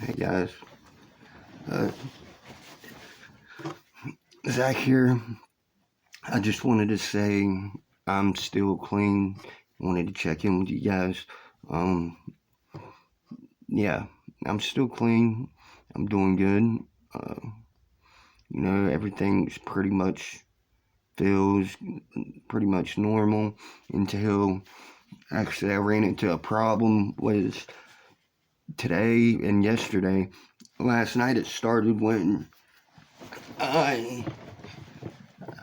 Hey guys, uh, Zach here. I just wanted to say I'm still clean. Wanted to check in with you guys. Um, yeah, I'm still clean. I'm doing good. Uh, everything's pretty much feels pretty much normal until actually I ran into a problem was today and yesterday. Last night it started when I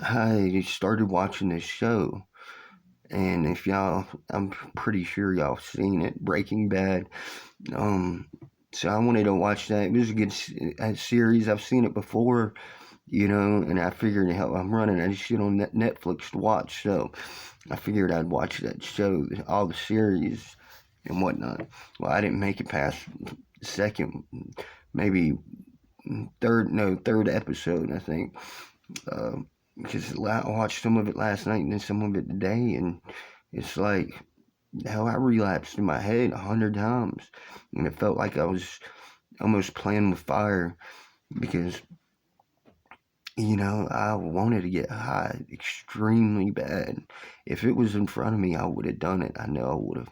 I started watching this show. And if y'all, I'm pretty sure y'all seen it, Breaking Bad. Um, so I wanted to watch that. It was a good series. I've seen it before, and I figured, hell, I'm running out of shit on Netflix to watch. So I figured I'd watch that show, all the series and whatnot. Well, I didn't make it past the second, maybe third episode, I think. Uh, because I watched some of it last night and then some of it today, and it's like how I relapsed in my head 100 times, and it felt like I was almost playing with fire because I wanted to get high extremely bad. If it was in front of me, I would have done it. I know I would have,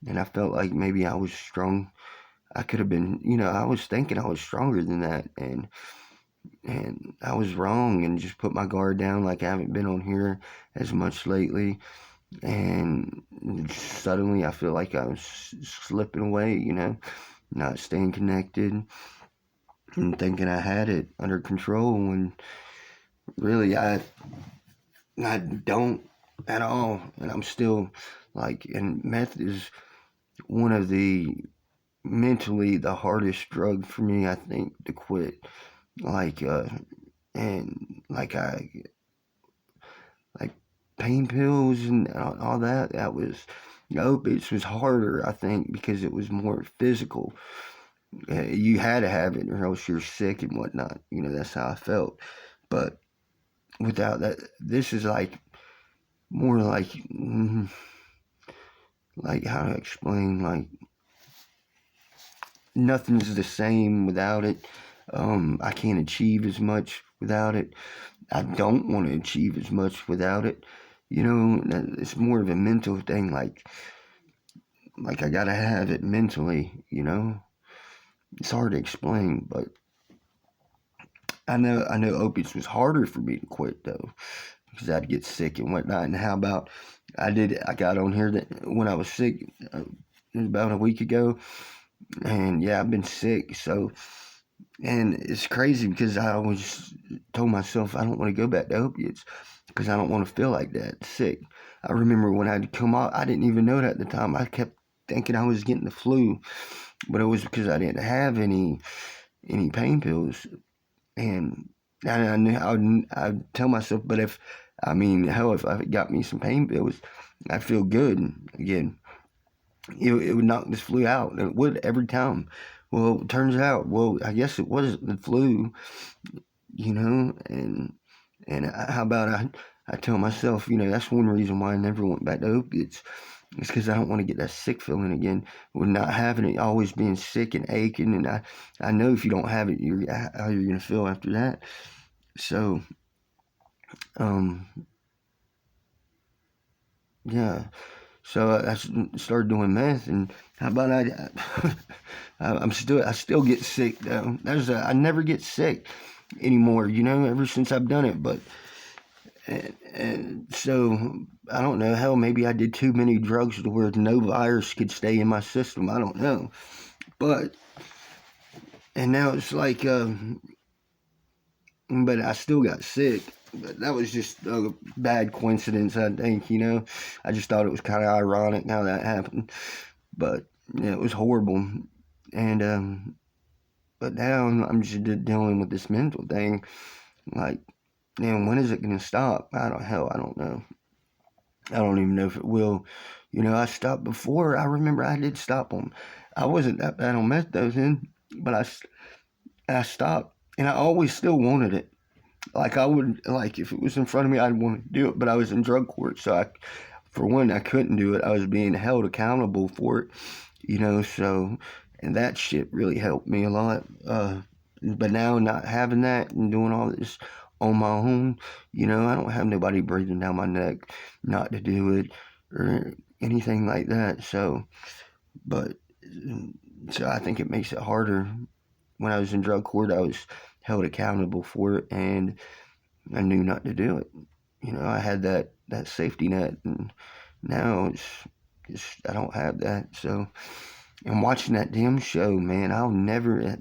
and I felt like maybe I was strong. I could have been, I was thinking I was stronger than that, and I was wrong and just put my guard down like I haven't been on here as much lately. And suddenly I feel like I was slipping away, not staying connected and thinking I had it under control when really I don't at all. And I'm still like, and meth is one of the mentally the hardest drug for me, I think, to quit. Like, and like pain pills and all that. That was opiates was harder, I think, because it was more physical. You had to have it, or else you're sick and whatnot. That's how I felt. But without that, this is like more like how to explain. Like nothing's the same without it. I can't achieve as much without it. I don't want to achieve as much without it. It's more of a mental thing. Like I gotta have it mentally. It's hard to explain, but I know opiates was harder for me to quit though, because I'd get sick and whatnot. And how about I got on here that when I was sick, it was about a week ago, and yeah, I've been sick. So, and it's crazy because I always told myself I don't want to go back to opiates because I don't want to feel like that sick. I remember when I'd come out, I didn't even know that at the time. I kept thinking I was getting the flu, but it was because I didn't have any pain pills. And I knew I'd tell myself, but hell, if I got me some pain pills, I'd feel good again. It would knock this flu out. It would every time. Well, it turns out, I guess it was the flu, and how about I tell myself, that's one reason why I never went back to opiates. It's because I don't want to get that sick feeling again with not having it, always being sick and aching. And I know if you don't have it, how you're going to feel after that. So, um, yeah. So I started doing meth, and how about I still get sick though. I never get sick anymore, ever since I've done it. But and so I don't know. Hell, maybe I did too many drugs to where no virus could stay in my system. I don't know. But and now it's like, but I still got sick. But that was just a bad coincidence, I think. I just thought it was kind of ironic how that happened. But yeah, it was horrible. And but now I'm just dealing with this mental thing. Like, man, when is it gonna stop? I don't know. I don't even know if it will. I stopped before. I remember I did stop on. I wasn't that bad on meth though then, but I stopped, and I always still wanted it. Like I would, like if it was in front of me, I'd want to do it. But I was in drug court, so for one, I couldn't do it. I was being held accountable for it, So, and that shit really helped me a lot. But now not having that and doing all this on my own, I don't have nobody breathing down my neck not to do it or anything like that. But so I think it makes it harder. When I was in drug court, I was held accountable for it, and I knew not to do it. I had that safety net, and now it's I don't have that. So, and watching that damn show, man, I'll never.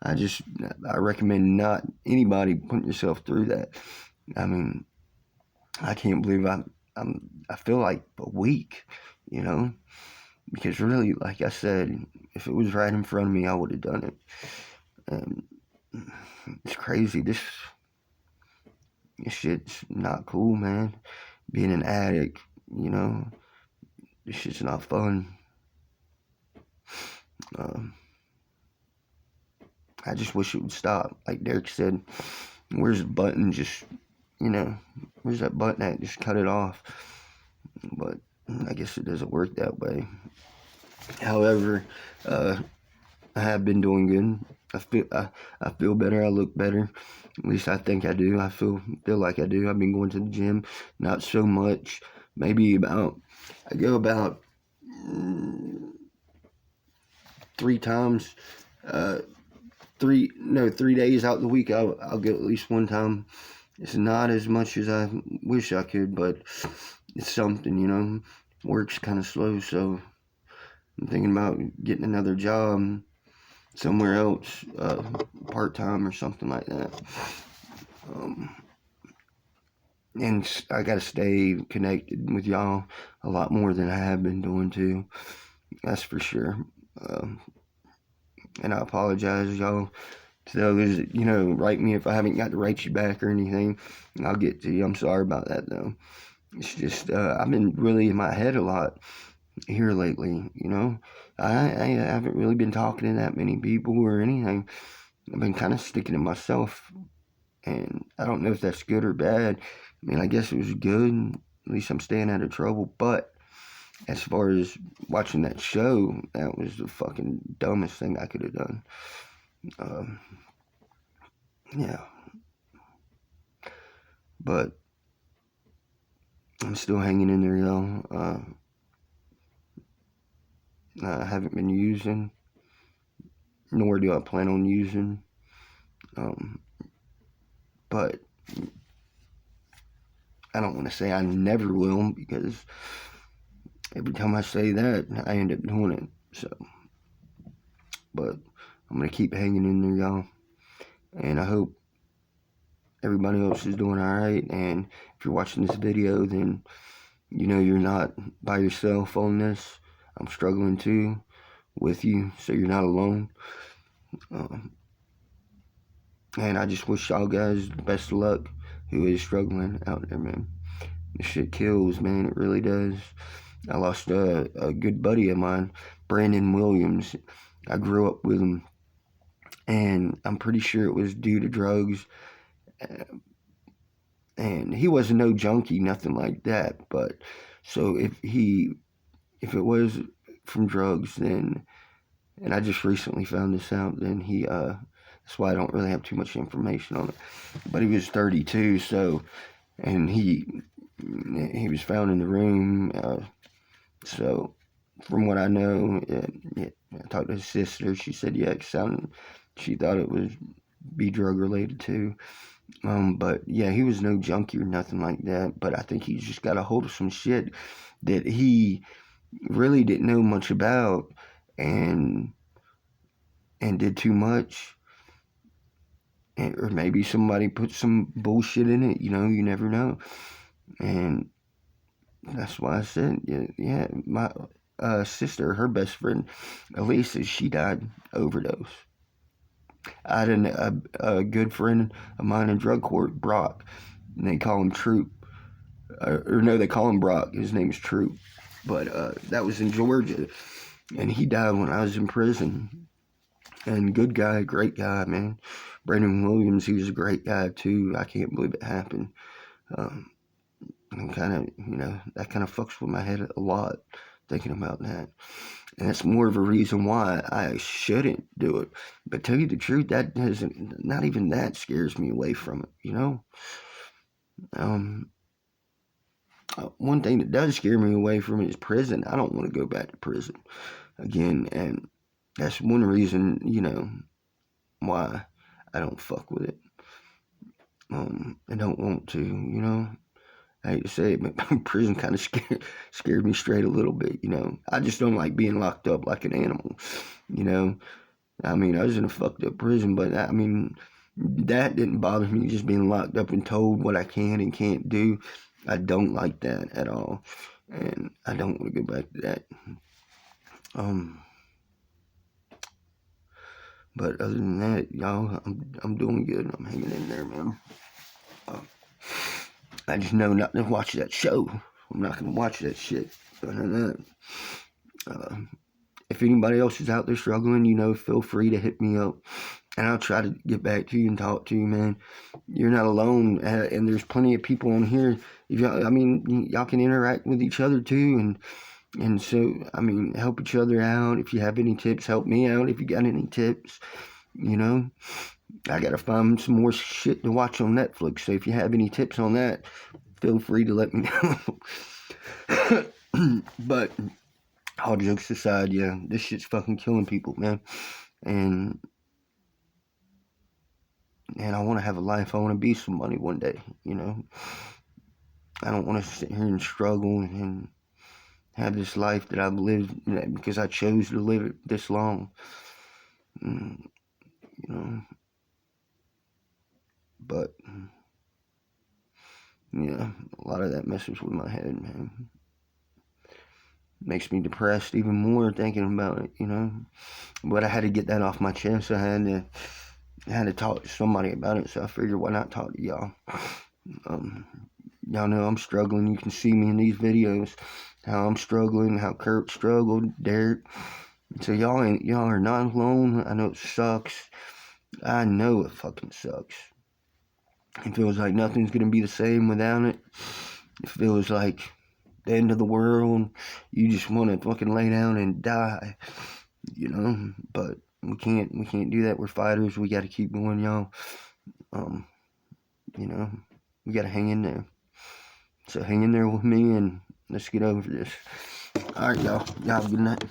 I recommend not anybody putting yourself through that. I mean, I can't believe I feel like a weak, because really, like I said, if it was right in front of me, I would have done it. And it's crazy. This shit's not cool, man. Being an addict, this shit's not fun. I just wish it would stop. Like Derek said, where's the button? Just, where's that button at? Just cut it off. But I guess it doesn't work that way. However, I have been doing good. I feel better. I look better. At least I think I do. I feel like I do. I've been going to the gym, not so much. Maybe I go about 3 times. 3 days out the week. I'll go at least one time. It's not as much as I wish I could, but it's something. Work's kind of slow, so I'm thinking about getting another job somewhere else, part-time or something like that. And I gotta stay connected with y'all a lot more than I have been doing too. That's for sure. And I apologize, y'all, to those that, write me if I haven't got to write you back or anything. I'll get to you. I'm sorry about that, though. It's just, I've been really in my head a lot here lately, I haven't really been talking to that many people or anything. I've been kind of sticking to myself, and I don't know if that's good or bad. I mean, I guess it was good. At least I'm staying out of trouble, but as far as watching that show, that was the fucking dumbest thing I could have done. Yeah. But I'm still hanging in there, y'all. I haven't been using, nor do I plan on using. But I don't want to say I never will, because every time I say that, I end up doing it. So, but I'm going to keep hanging in there, y'all. And I hope everybody else is doing alright. And if you're watching this video, then you're not by yourself on this. I'm struggling too with you, so you're not alone. And I just wish y'all guys the best of luck who is struggling out there, man. This shit kills, man. It really does. I lost a good buddy of mine, Brandon Williams. I grew up with him, and I'm pretty sure it was due to drugs. And he wasn't no junkie, nothing like that. But so if it was from drugs, then, and I just recently found this out, then that's why I don't really have too much information on it. But he was 32, so, and he was found in the room. So, from what I know, I talked to his sister. She said, yeah, she thought it was be drug related too. But yeah, he was no junkie or nothing like that. But I think he just got a hold of some shit that he really didn't know much about, and did too much. Or maybe somebody put some bullshit in it, you never know. And that's why I said, yeah, my sister, her best friend, Elisa, she died overdose. I had a good friend of mine in drug court, Brock, and they call him Troop. Or no, they call him Brock. His name's Troop. But that was in Georgia, and he died when I was in prison. And good guy, great guy, man. Brandon Williams, he was a great guy too. I can't believe it happened. I'm kind of, that kind of fucks with my head a lot, thinking about that. And that's more of a reason why I shouldn't do it. But tell you the truth, that doesn't, not even that scares me away from it, you know? Um, One thing that does scare me away from it is prison. I don't want to go back to prison again. And that's one reason, you know, why I don't fuck with it. I don't want to, you know. I hate to say it, but prison kind of scared me straight a little bit, you know. I just don't like being locked up like an animal, you know. I mean, I was in a fucked up prison, but I mean, that didn't bother me, just being locked up and told what I can and can't do. I don't like that at all, and I don't want to go back to that. Um, but other than that, y'all, I'm doing good. I'm hanging in there, man. Uh, I just know not to watch that show. I'm not gonna watch that shit. Uh, if anybody else is out there struggling, you know, feel free to hit me up, and I'll try to get back to you and talk to you, man. You're not alone, and there's plenty of people on here. If y'all, I mean, y'all can interact with each other too, and so, I mean, help each other out. If you have any tips, help me out. If you got any tips, you know, I gotta find some more shit to watch on Netflix. So if you have any tips on that, feel free to let me know. But all jokes aside, yeah, this shit's fucking killing people, man. And I want to have a life. I want to be somebody one day, you know. I don't want to sit here and struggle and have this life that I've lived, you know, because I chose to live it this long. You know, but yeah, a lot of that messes with my head, man. Makes me depressed even more thinking about it, you know. But I had to get that off my chest. I had to talk to somebody about it, so I figured why not talk to y'all. Y'all know I'm struggling. You can see me in these videos, how I'm struggling, how Kurt struggled, Derek. So y'all are not alone. I know it sucks. I know it fucking sucks. It feels like nothing's gonna be the same without it. It feels like the end of the world. You just want to fucking lay down and die, you know. But we can't do that. We're fighters. We got to keep going, y'all. You know, we got to hang in there. So hang in there with me and let's get over this. All right, y'all. Y'all have a good night.